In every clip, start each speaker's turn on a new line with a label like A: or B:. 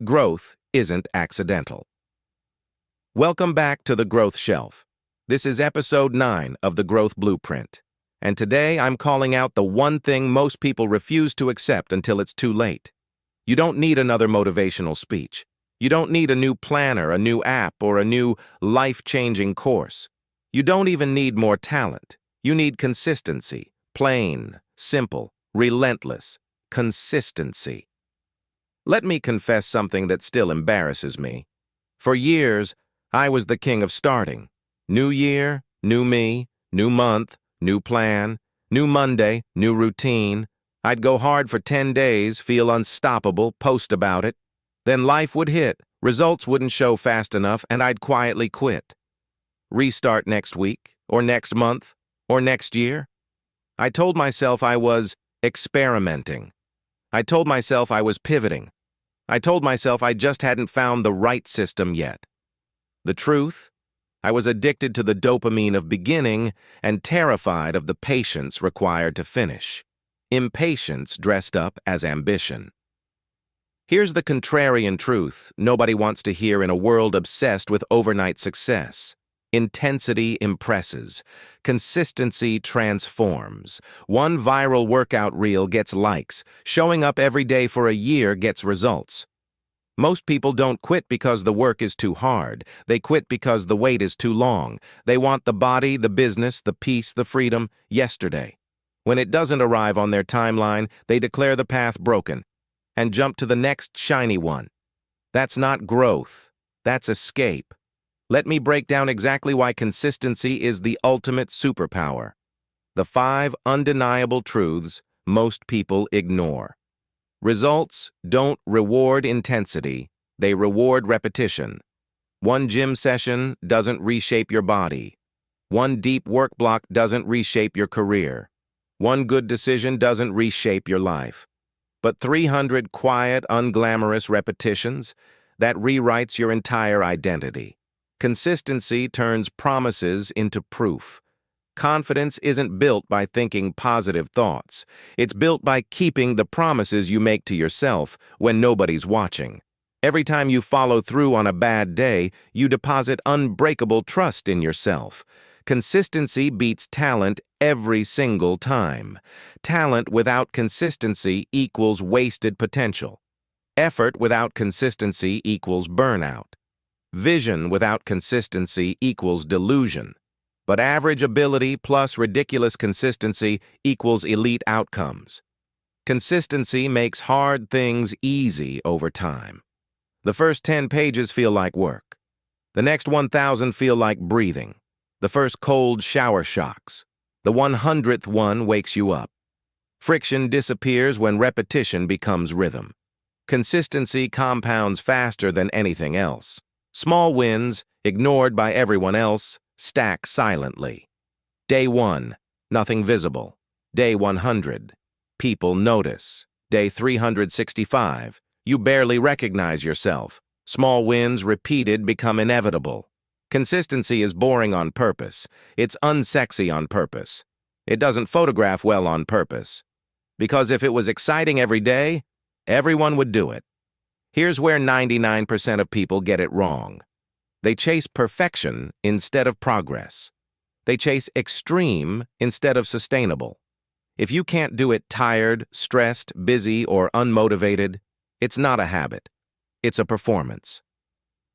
A: Growth isn't accidental. Welcome back to the Growth Shelf. This is episode 9 of the Growth Blueprint. And today I'm calling out the one thing most people refuse to accept until it's too late. You don't need another motivational speech. You don't need a new planner, a new app, or a new life-changing course. You don't even need more talent. You need consistency. Plain, simple, relentless. Consistency. Let me confess something that still embarrasses me. For years, I was the king of starting. New year, new me, new month, new plan, new Monday, new routine. I'd go hard for 10 days, feel unstoppable, post about it. Then life would hit, results wouldn't show fast enough, and I'd quietly quit. Restart next week, or next month, or next year. I told myself I was experimenting. I told myself I was pivoting. I told myself I just hadn't found the right system yet. The truth? I was addicted to the dopamine of beginning and terrified of the patience required to finish. Impatience dressed up as ambition. Here's the contrarian truth nobody wants to hear in a world obsessed with overnight success. Intensity impresses. Consistency transforms. One viral workout reel gets likes. Showing up every day for a year gets results. Most people don't quit because the work is too hard. They quit because the wait is too long. They want the body, the business, the peace, the freedom, yesterday. When it doesn't arrive on their timeline, they declare the path broken and jump to the next shiny one. That's not growth. That's escape. Let me break down exactly why consistency is the ultimate superpower. The 5 undeniable truths most people ignore. Results don't reward intensity, they reward repetition. One gym session doesn't reshape your body. One deep work block doesn't reshape your career. One good decision doesn't reshape your life. But 300 quiet, unglamorous repetitions, that rewrites your entire identity. Consistency turns promises into proof. Confidence isn't built by thinking positive thoughts. It's built by keeping the promises you make to yourself when nobody's watching. Every time you follow through on a bad day, you deposit unbreakable trust in yourself. Consistency beats talent every single time. Talent without consistency equals wasted potential. Effort without consistency equals burnout. Vision without consistency equals delusion. But average ability plus ridiculous consistency equals elite outcomes. Consistency makes hard things easy over time. The first 10 pages feel like work. The next 1,000 feel like breathing. The first cold shower shocks. The 100th one wakes you up. Friction disappears when repetition becomes rhythm. Consistency compounds faster than anything else. Small wins, ignored by everyone else, stack silently. Day 1, nothing visible. Day 100, people notice. Day 365, you barely recognize yourself. Small wins repeated become inevitable. Consistency is boring on purpose. It's unsexy on purpose. It doesn't photograph well on purpose. Because if it was exciting every day, everyone would do it. Here's where 99% of people get it wrong. They chase perfection instead of progress. They chase extreme instead of sustainable. If you can't do it tired, stressed, busy, or unmotivated, it's not a habit. It's a performance.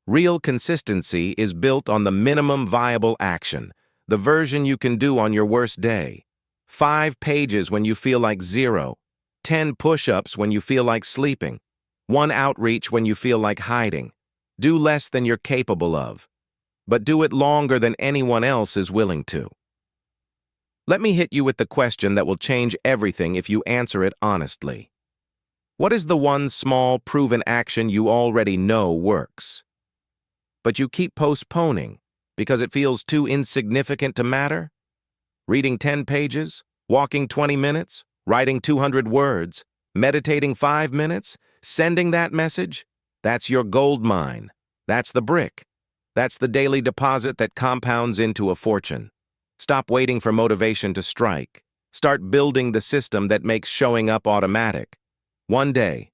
A: Real consistency is built on the minimum viable action, the version you can do on your worst day. 5 pages when you feel like 0. 10 push-ups when you feel like sleeping. 1 outreach when you feel like hiding. Do less than you're capable of, but do it longer than anyone else is willing to. Let me hit you with the question that will change everything if you answer it honestly. What is the one small, proven action you already know works, but you keep postponing because it feels too insignificant to matter? Reading 10 pages, walking 20 minutes, writing 200 words, meditating 5 minutes, sending that message? That's your gold mine. That's the brick. That's the daily deposit that compounds into a fortune. Stop waiting for motivation to strike. Start building the system that makes showing up automatic. One day,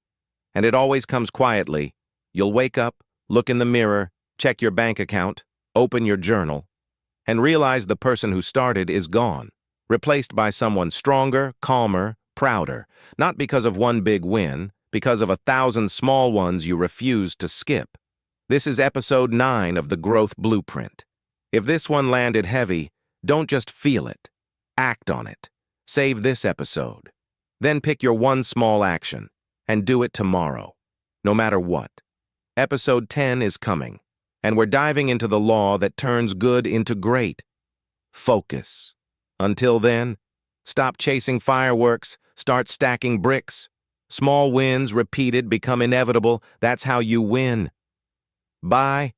A: and it always comes quietly, You'll wake up, look in the mirror, check your bank account, open your journal, and realize the person who started is gone, replaced by someone stronger, calmer, prouder, not because of one big win, because of 1,000 small ones you refuse to skip. This is episode 9 of the Growth Blueprint. If this one landed heavy, don't just feel it. Act on it. Save this episode. Then pick your one small action and do it tomorrow, no matter what. Episode 10 is coming, and we're diving into the law that turns good into great. Focus. Until then, stop chasing fireworks, start stacking bricks. Small wins repeated become inevitable. That's how you win. Bye.